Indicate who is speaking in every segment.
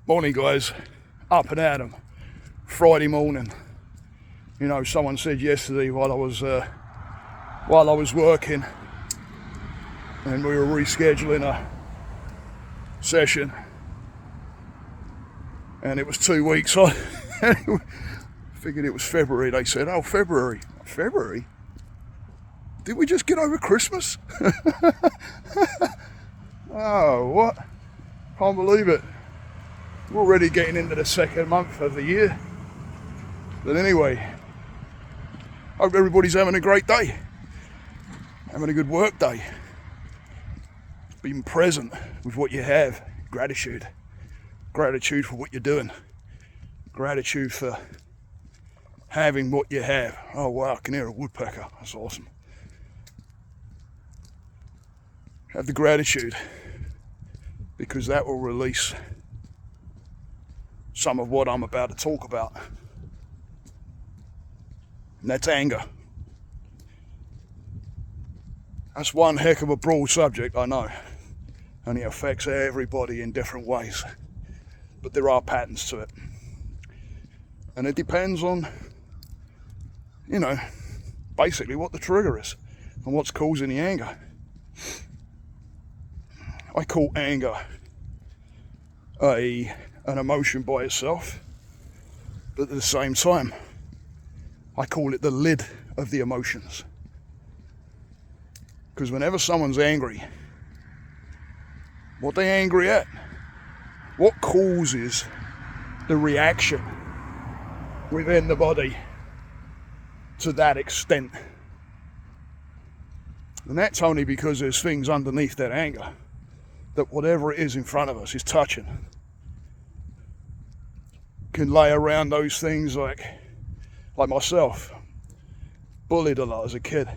Speaker 1: Morning guys, up and at 'em. Friday morning. You know, someone said yesterday while I was working and we were rescheduling a session, and it was 2 weeks on. Figured it was February. They said, "Oh, February. February? Did we just get over Christmas?" Oh, what? Can't believe it. We're already getting into the second month of the year. But anyway, hope everybody's having a great day. Having a good work day. Being present with what you have. Gratitude. Gratitude for what you're doing. Gratitude for having what you have. Oh wow, I can hear a woodpecker. That's awesome. Have the gratitude, because that will release some of what I'm about to talk about. And that's anger. That's one heck of a broad subject, I know. And it affects everybody in different ways. But there are patterns to it. And it depends on, you know, basically what the trigger is and what's causing the anger. I call anger an emotion by itself, but at the same time, I call it the lid of the emotions. Because whenever someone's angry, what they're angry at, what causes the reaction within the body to that extent. And that's only because there's things underneath that anger that whatever it is in front of us is touching. Can lay around those things like myself, bullied a lot as a kid.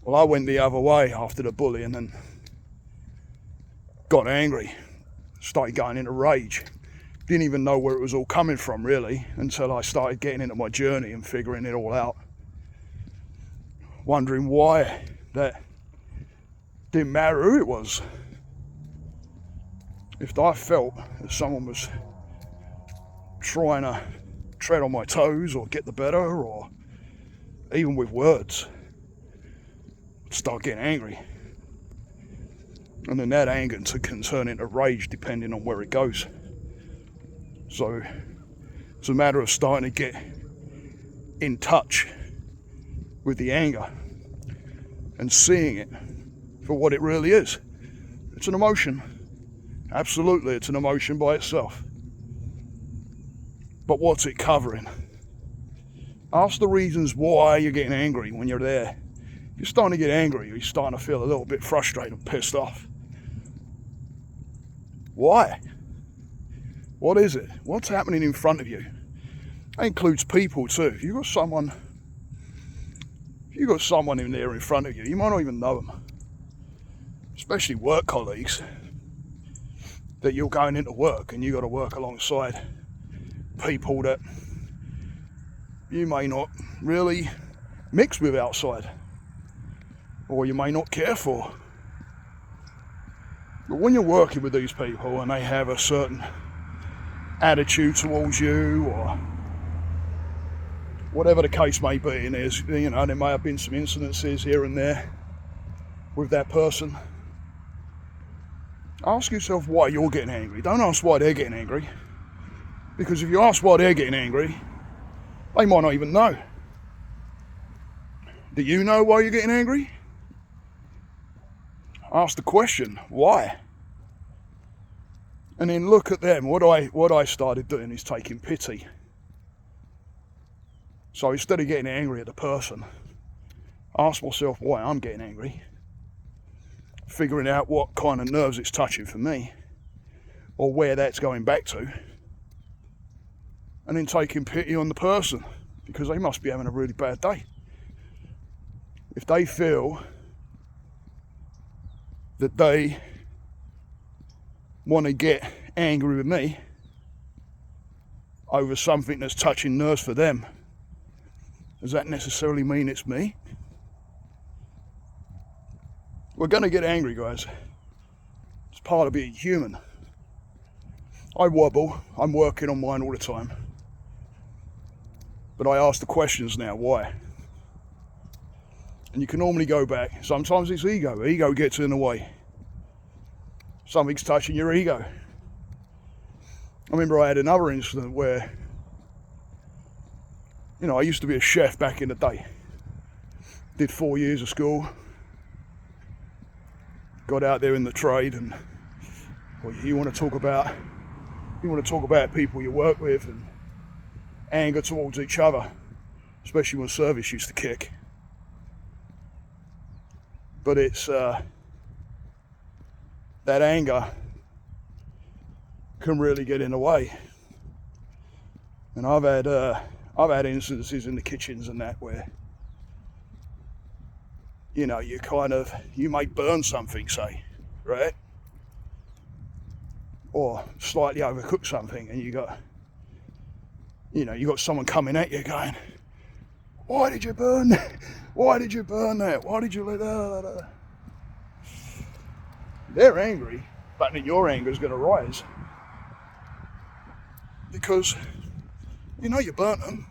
Speaker 1: Well, I went the other way after the bullying and got angry, started going into rage. Didn't even know where it was all coming from really until I started getting into my journey and figuring it all out. Wondering why that didn't matter who it was. If I felt that someone was trying to tread on my toes or get the better, or even with words, I'd start getting angry. And then that anger can turn into rage depending on where it goes. So it's a matter of starting to get in touch with the anger and seeing it for what it really is. It's an emotion. Absolutely, it's an emotion by itself. But what's it covering? Ask the reasons why you're getting angry when you're there. If you're starting to get angry, or you're starting to feel a little bit frustrated and pissed off. Why? What is it? What's happening in front of you? That includes people too. If you've got someone in there in front of you, you might not even know them. Especially work colleagues, that you're going into work and you've got to work alongside people that you may not really mix with outside, or you may not care for. But when you're working with these people and they have a certain attitude towards you, or whatever the case may be, and there's, you know, there may have been some incidences here and there with that person, ask yourself why you're getting angry. Don't ask why they're getting angry. Because if you ask why they're getting angry, they might not even know. Do you know why you're getting angry? Ask the question, why? And then look at them. What I started doing is taking pity. So instead of getting angry at the person, ask myself why I'm getting angry. Figuring out what kind of nerves it's touching for me, or where that's going back to. And then taking pity on the person, because they must be having a really bad day. If they feel that they want to get angry with me over something that's touching nerves for them, does that necessarily mean it's me? We're going to get angry, guys. It's part of being human. I wobble. I'm working on mine all the time. But I ask the questions now, why? And you can normally go back. Sometimes it's ego. Ego gets in the way. Something's touching your ego. I remember I had another incident where, I used to be a chef back in the day. Did 4 years of school. Got out there in the trade, and you want to talk about people you work with and anger towards each other, especially when service used to kick. But it's that anger can really get in the way. And I've had instances in the kitchens and that where you may burn something, say, right? Or slightly overcook something, and you got someone coming at you going, why did you burn that? Why did you burn that? Why did you let that? They're angry, but then your anger is going to rise. Because you burnt them.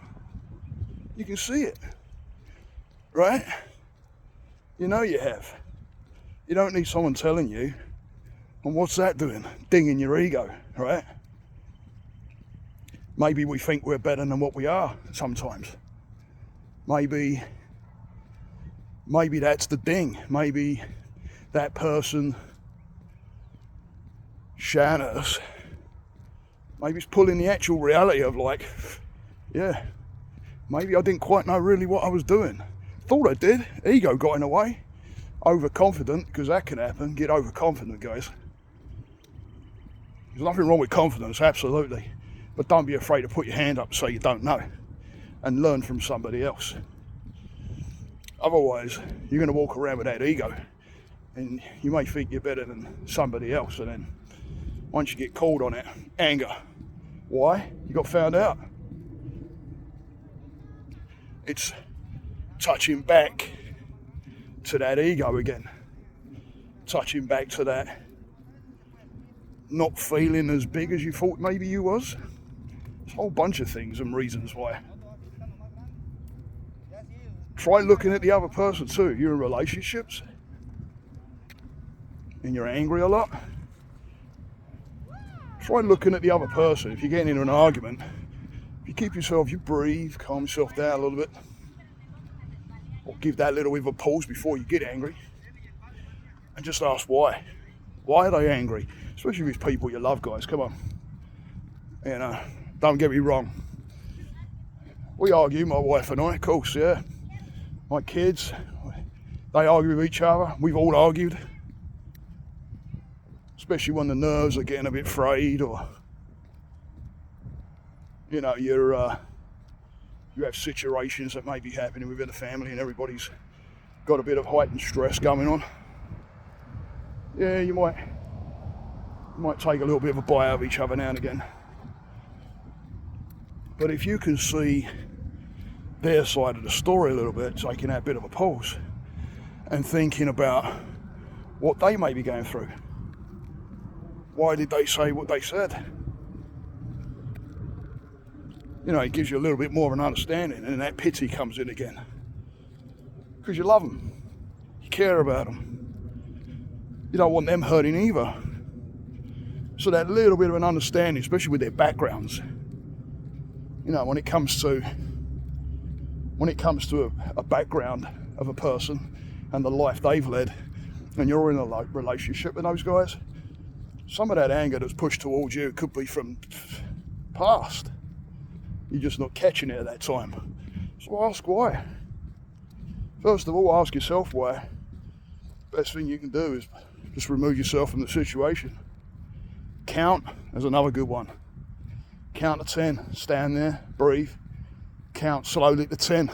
Speaker 1: You can see it, right? You have. You don't need someone telling you. And what's that doing? Dinging your ego, right? Maybe we think we're better than what we are sometimes. Maybe that's the ding. Maybe that person shouting at us, maybe it's pulling the actual reality of maybe I didn't quite know really what I was doing. Thought I did. Ego got in the way. Overconfident, because that can happen. Get overconfident, guys. There's nothing wrong with confidence, absolutely. But don't be afraid to put your hand up and say you don't know. And learn from somebody else. Otherwise, you're going to walk around with that ego. And you may think you're better than somebody else. And then, once you get called on it, anger. Why? You got found out. It's touching back to that ego again. Touching back to that not feeling as big as you thought maybe you was. There's a whole bunch of things and reasons why. Try looking at the other person too. You're in relationships and you're angry a lot. Try looking at the other person. If you're getting into an argument, if you keep yourself, you breathe, calm yourself down a little bit, or give that little bit of a pause before you get angry, and just ask why. Why are they angry? Especially with people you love, guys. Come on. Don't get me wrong. We argue, my wife and I, of course, yeah. My kids, they argue with each other. We've all argued. Especially when the nerves are getting a bit frayed, or you have situations that may be happening within the family and everybody's got a bit of heightened stress going on. Yeah, you might take a little bit of a bite out of each other now and again. But if you can see their side of the story a little bit, taking that bit of a pause and thinking about what they may be going through. Why did they say what they said? It gives you a little bit more of an understanding, and that pity comes in again. Because you love them. You care about them. You don't want them hurting either. So that little bit of an understanding, especially with their backgrounds, when it comes to a background of a person and the life they've led, and you're in a relationship with those guys, some of that anger that's pushed towards you could be from past. You're just not catching it at that time. So ask why. First of all, ask yourself why. Best thing you can do is just remove yourself from the situation. Count is another good one. Count to 10. Stand there, breathe. Count slowly to 10.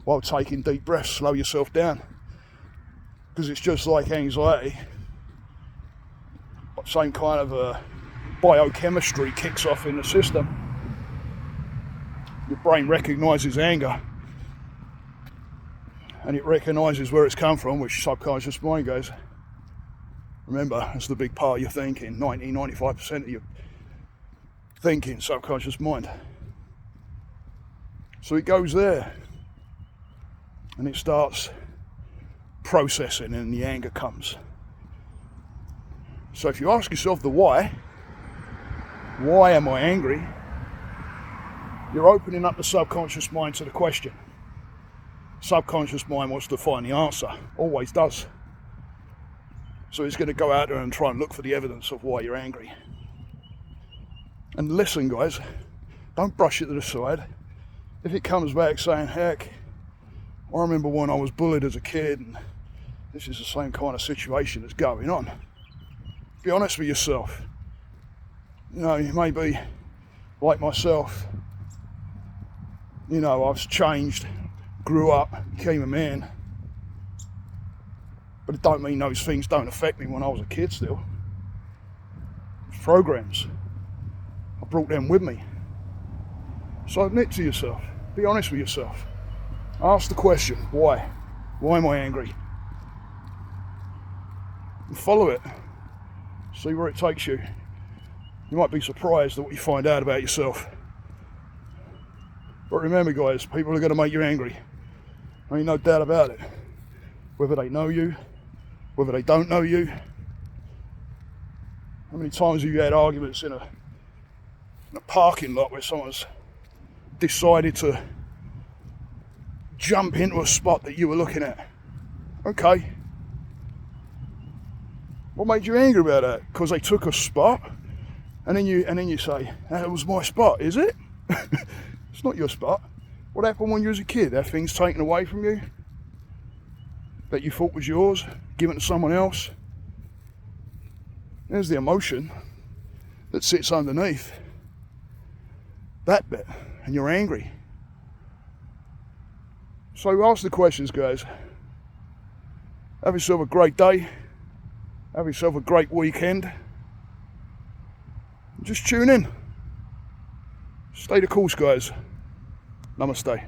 Speaker 1: While taking deep breaths, slow yourself down. Because it's just like anxiety. Same kind of biochemistry kicks off in the system. Your brain recognises anger, and it recognises where it's come from, which subconscious mind goes, Remember, that's the big part of your thinking, 95% of your thinking, subconscious mind. So it goes there and it starts processing and the anger comes. So if you ask yourself the why am I angry? You're opening up the subconscious mind to the question. Subconscious mind wants to find the answer, always does. So it's going to go out there and try and look for the evidence of why you're angry. And listen, guys, don't brush it to the side. If it comes back saying, heck, I remember when I was bullied as a kid and this is the same kind of situation that's going on. Be honest with yourself. You know, you may be like myself. You know, I've changed, grew up, became a man. But it don't mean those things don't affect me when I was a kid still. It's programs. I brought them with me. So admit to yourself. Be honest with yourself. Ask the question, why? Why am I angry? And follow it. See where it takes you. You might be surprised at what you find out about yourself. But remember, guys, people are going to make you angry. There ain't no doubt about it. Whether they know you, whether they don't know you. How many times have you had arguments in a parking lot where someone's decided to jump into a spot that you were looking at? Okay. What made you angry about that? Because they took a spot, and then you say, that was my spot, is it? It's not your spot. What happened when you was a kid? Have things taken away from you that you thought was yours, given to someone else? There's the emotion that sits underneath that bit, and you're angry. So ask the questions, guys. Have yourself a great day. Have yourself a great weekend. Just tune in. Stay the course, guys. Namaste.